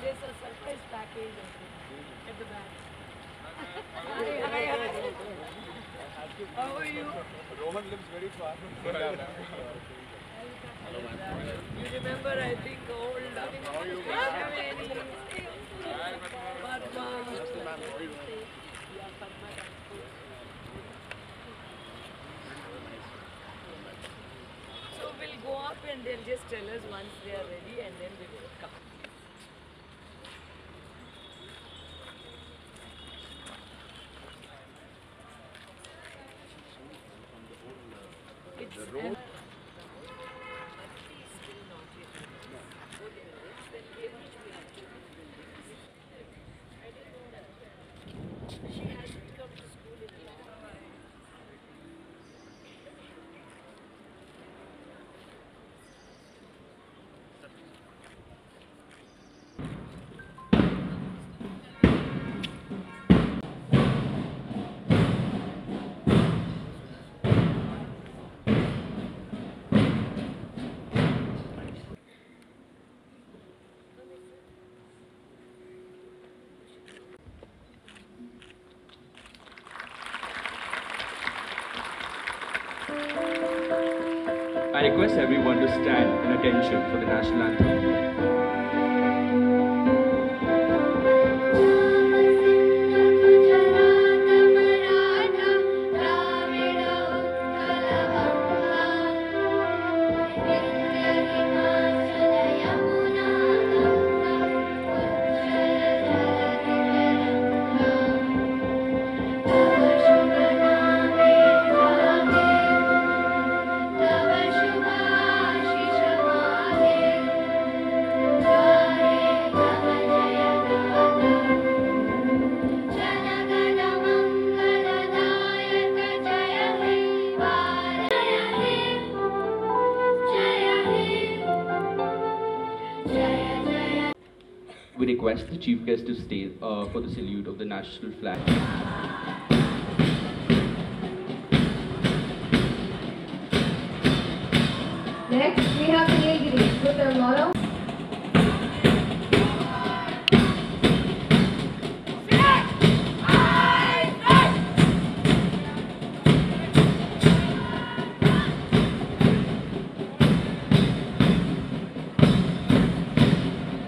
there's a surprise package at the back. Hi. How are you? Rohan lives very far from You remember, I think, old Kaveri, Padma. Yeah, Padma. So we'll go up and they'll just tell us once they are ready and then we will come. It's an I request everyone to stand in attention for the national anthem. We request the chief guest to stay for the salute of the national flag. Next, we have the Nilgiris with their motto.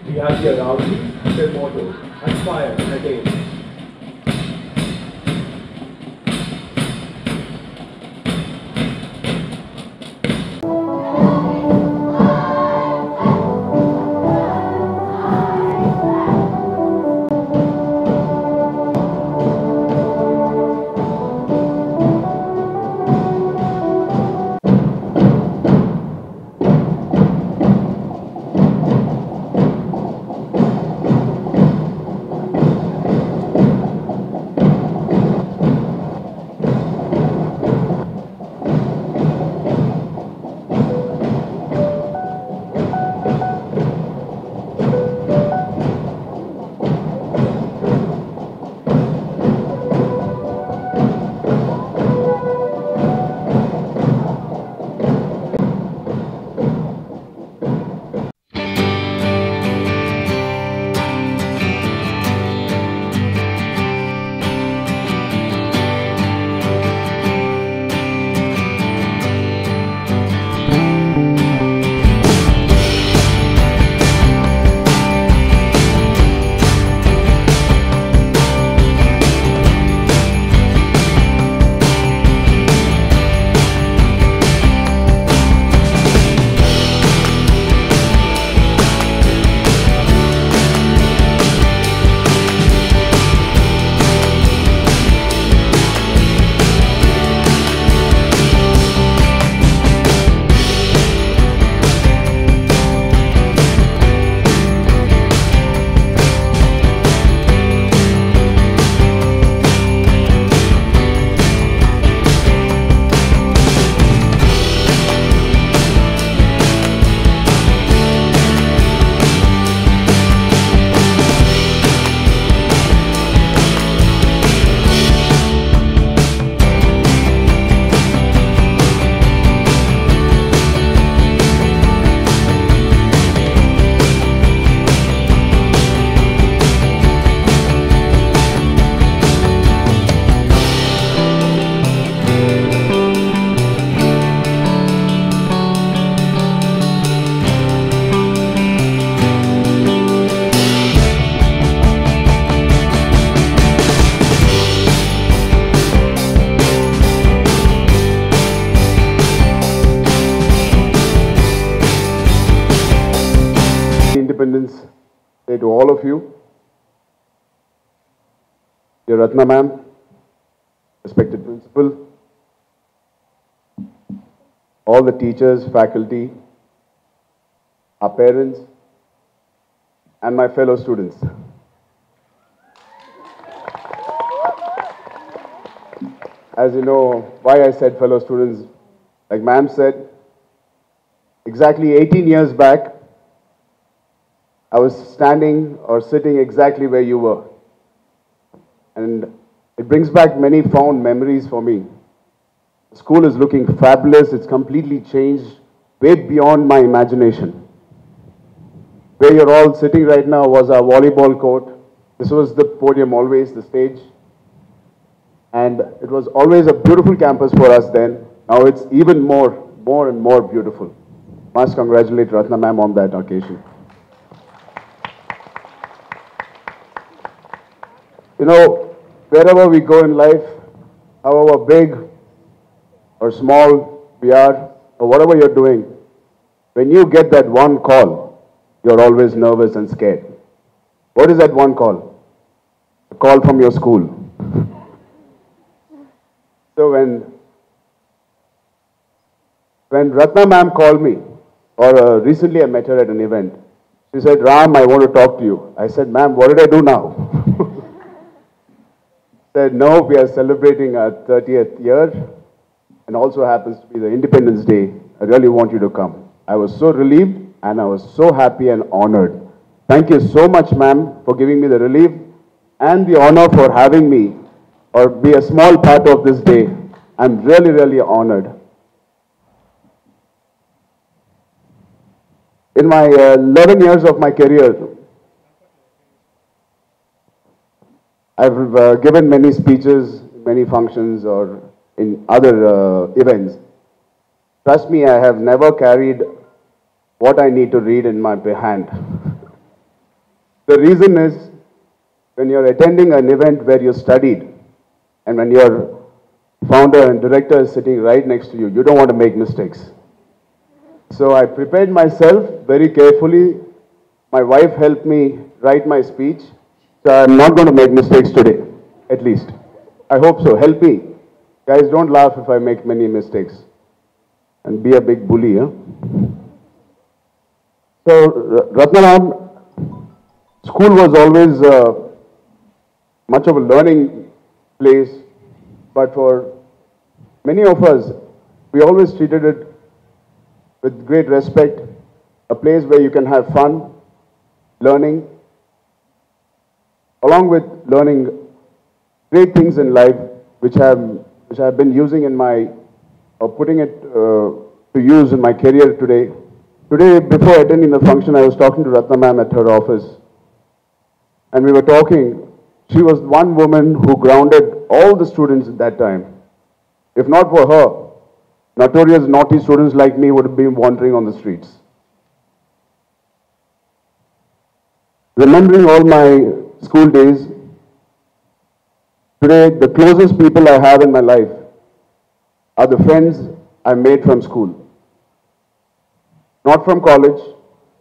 We have the Aravallis, their motto, aspire and attain. Independence Day to all of you. Dear Ratna ma'am, respected principal, all the teachers, faculty, our parents, and my fellow students. As you know, why I said fellow students, like ma'am said, exactly 18 years back, I was standing or sitting exactly where you were. And it brings back many fond memories for me. The school is looking fabulous. It's completely changed, way beyond my imagination. Where you're all sitting right now was our volleyball court. This was the podium always, the stage. And it was always a beautiful campus for us then. Now it's even more and more beautiful. Must congratulate Ratna ma'am on that occasion. You know, wherever we go in life, however big or small we are, or whatever you're doing, when you get that one call, you're always nervous and scared. What is that one call? A call from your school. So when Ratna ma'am called me, or recently I met her at an event, she said, Ram, I want to talk to you. I said, ma'am, what did I do now? Said, no, we are celebrating our 30th year, and also happens to be the Independence Day. I really want you to come. I was so relieved, and I was so happy and honored. Thank you so much, ma'am, for giving me the relief and the honor for having me or be a small part of this day. I'm really, really honored. In my 11 years of my career, I've given many speeches, many functions, or in other events. Trust me, I have never carried what I need to read in my hand. The reason is, when you're attending an event where you studied, and when your founder and director is sitting right next to you, you don't want to make mistakes. So I prepared myself very carefully. My wife helped me write my speech. So I'm not going to make mistakes today, at least. I hope so. Help me. Guys, don't laugh if I make many mistakes. And be a big bully, huh? So, Ratnaram, school was always much of a learning place, but for many of us, we always treated it with great respect, a place where you can have fun, learning, along with learning great things in life, which I've been using in my, or putting it to use in my career today. Today, before attending the function, I was talking to Ratna ma'am at her office, and we were talking. She was one woman who grounded all the students at that time. If not for her, notorious naughty students like me would have been wandering on the streets. Remembering all my school days, today the closest people I have in my life are the friends I made from school. Not from college,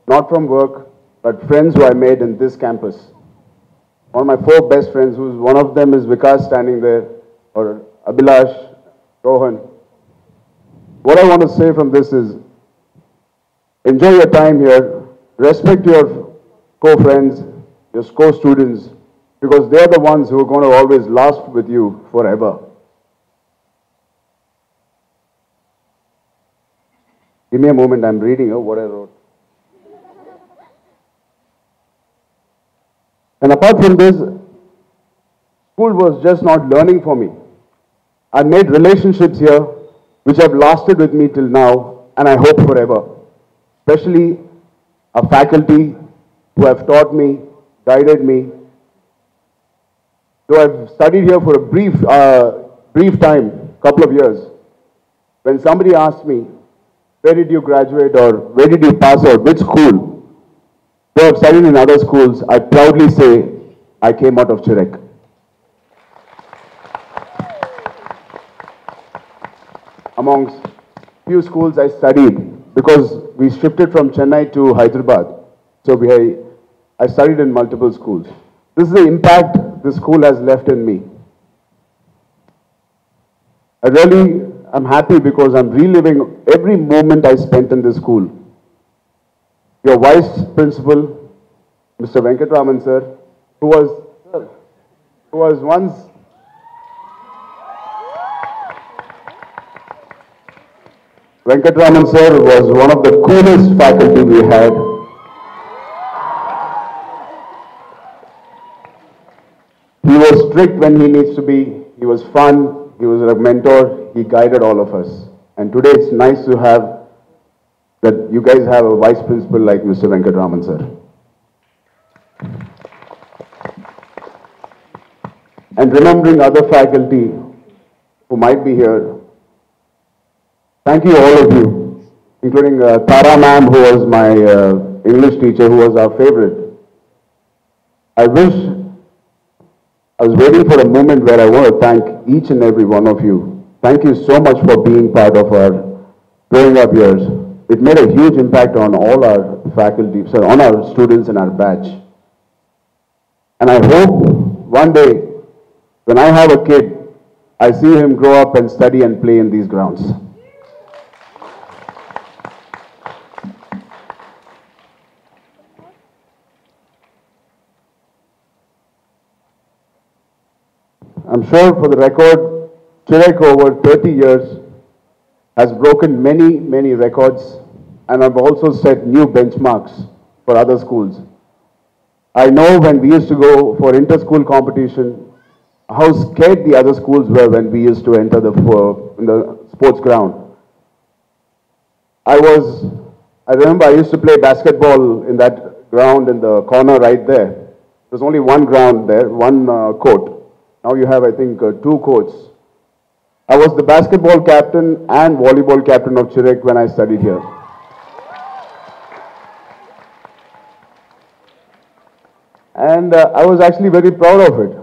not from work, but friends who I made in this campus. One of my 4 best friends, one of them is Vikas standing there, or Abhilash, Rohan. What I want to say from this is, enjoy your time here, respect your co-friends, your co-students, because they're the ones who are going to always last with you forever. Give me a moment, I'm reading what I wrote. And apart from this, school was just not learning for me. I made relationships here which have lasted with me till now, and I hope forever. Especially a faculty who have taught me, guided me. Though I've studied here for a brief time, couple of years, when somebody asks me, where did you graduate or where did you pass out, which school? Though I've studied in other schools, I proudly say I came out of Chirek. Amongst few schools I studied, because we shifted from Chennai to Hyderabad. So I studied in multiple schools. This is the impact the school has left in me. I'm happy because I'm reliving every moment I spent in this school. Your vice principal, Mr. Venkatraman sir, who was once Venkatraman sir was one of the coolest faculty we had. He was strict when he needs to be. He was fun. He was a mentor. He guided all of us. And today it's nice to have that you guys have a vice principal like Mr. Venkatraman sir. And remembering other faculty who might be here, thank you all of you, including Tara ma'am, who was my English teacher, who was our favorite. I was waiting for a moment where I want to thank each and every one of you. Thank you so much for being part of our growing up years. It made a huge impact on all our faculty, on our students in our batch. And I hope one day, when I have a kid, I see him grow up and study and play in these grounds. I'm sure for the record, Chirek over 30 years has broken many, many records, and I've also set new benchmarks for other schools. I know when we used to go for inter-school competition, how scared the other schools were when we used to enter in the sports ground. I remember I used to play basketball in that ground in the corner right there. There's only one ground there, one court. Now you have, I think, 2 courts. I was the basketball captain and volleyball captain of Chirek when I studied here. And I was actually very proud of it.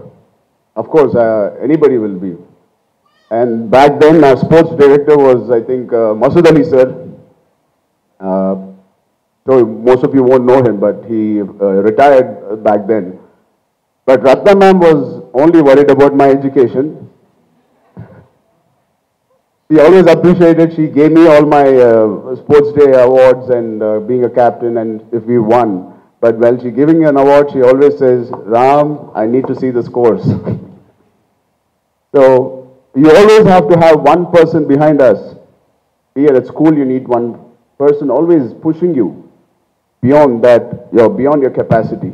Of course, anybody will be. And back then, our sports director was, I think, Masood Ali sir. So most of you won't know him, but he retired back then. But Ratna ma'am was only worried about my education. She always appreciated, she gave me all my sports day awards and being a captain and if we won. But when she giving me an award, she always says, Ram, I need to see the scores. So you always have to have one person behind us. Here at school, you need one person always pushing you beyond that, beyond your capacity.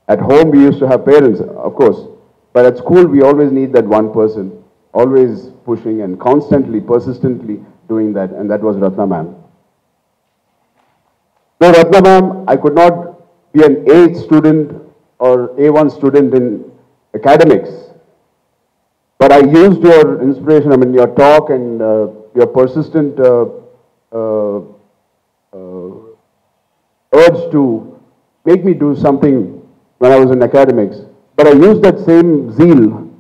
At home, we used to have parents, of course. But at school, we always need that one person, always pushing and constantly, persistently doing that. And that was Ratna ma'am. So Ratna ma'am, I could not be an A student or A1 student in academics. But I used your inspiration, your talk and your persistent urge to make me do something when I was in academics. But I used that same zeal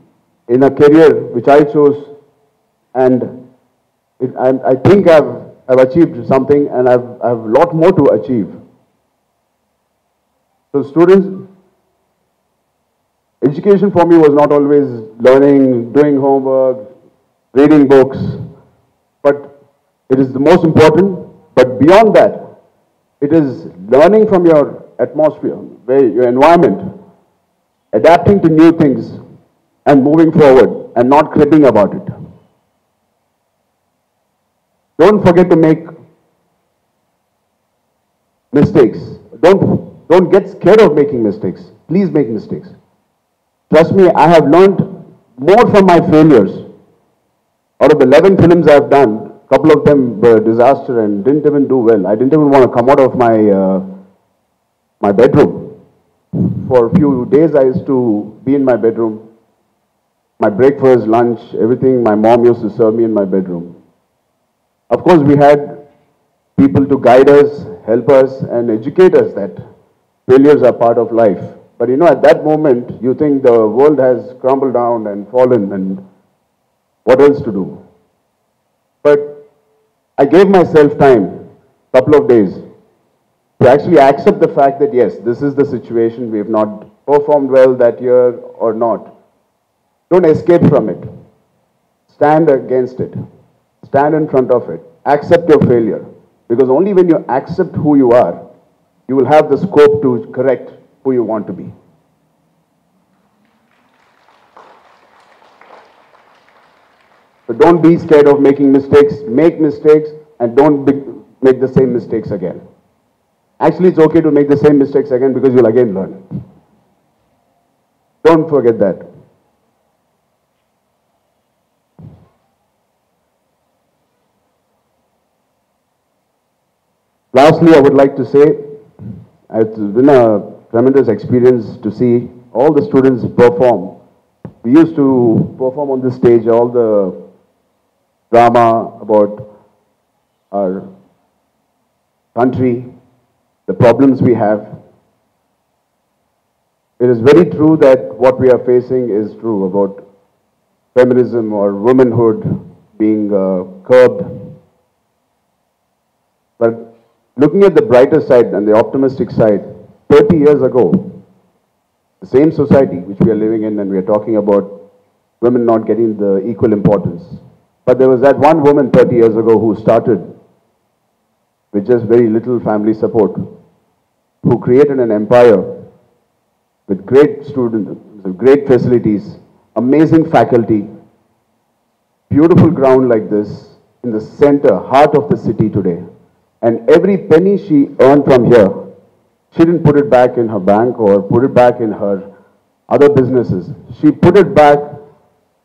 in a career which I chose, and I think I've achieved something, and I've a lot more to achieve. So students, education for me was not always learning, doing homework, reading books, but it is the most important. But beyond that, it is learning from your atmosphere, your environment, adapting to new things and moving forward and not cribbing about it. Don't forget to make mistakes. Don't get scared of making mistakes. Please make mistakes. Trust me, I have learned more from my failures. Out of the 11 films I've done, a couple of them were a disaster and didn't even do well. I didn't even want to come out of my bedroom. For a few days I used to be in my bedroom. My breakfast, lunch, everything my mom used to serve me in my bedroom. Of course, we had people to guide us, help us, and educate us that failures are part of life. But at that moment, you think the world has crumbled down and fallen, and what else to do? But I gave myself time, couple of days. to actually accept the fact that yes, this is the situation, we have not performed well that year or not. Don't escape from it. Stand against it. Stand in front of it. Accept your failure. Because only when you accept who you are, you will have the scope to correct who you want to be. So don't be scared of making mistakes. Make mistakes and don't make the same mistakes again. Actually, it's okay to make the same mistakes again because you'll again learn. Don't forget that. Lastly, I would like to say, it's been a tremendous experience to see all the students perform. We used to perform on this stage all the drama about our country, the problems we have. It is very true that what we are facing is true about feminism or womanhood being curbed. But looking at the brighter side and the optimistic side, 30 years ago, the same society which we are living in, and we are talking about women not getting the equal importance. But there was that one woman 30 years ago who started with just very little family support, who created an empire with great students, with great facilities, amazing faculty, beautiful ground like this, in the center, heart of the city today. And every penny she earned from here, she didn't put it back in her bank or put it back in her other businesses. She put it back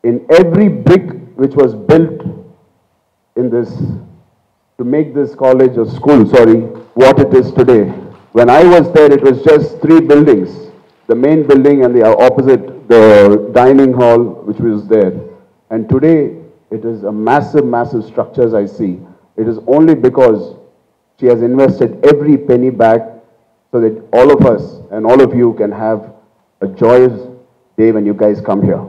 in every brick which was built in this, to make this college or school, what it is today. When I was there, it was just 3 buildings. The main building and the opposite, the dining hall, which was there. And today, it is a massive, massive structures I see. It is only because she has invested every penny back so that all of us and all of you can have a joyous day when you guys come here.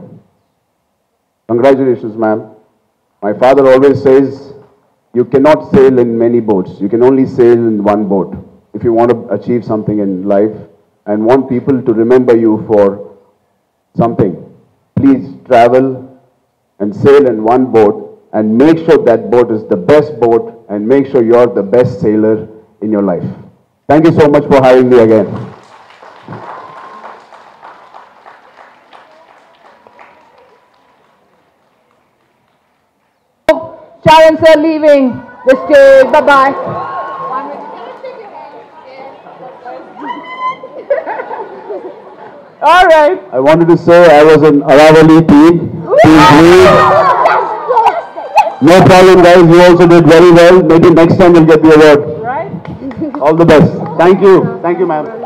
Congratulations, ma'am. My father always says, you cannot sail in many boats. You can only sail in one boat. If you want to achieve something in life and want people to remember you for something, please travel and sail in one boat and make sure that boat is the best boat and make sure you're the best sailor in your life. Thank you so much for having me again. Charan sir leaving the stage. Bye-bye. All right. I wanted to say I was an Aravali team. No problem, guys. You also did very well. Maybe next time you'll get the award. Right. All the best. Thank you. Thank you, ma'am.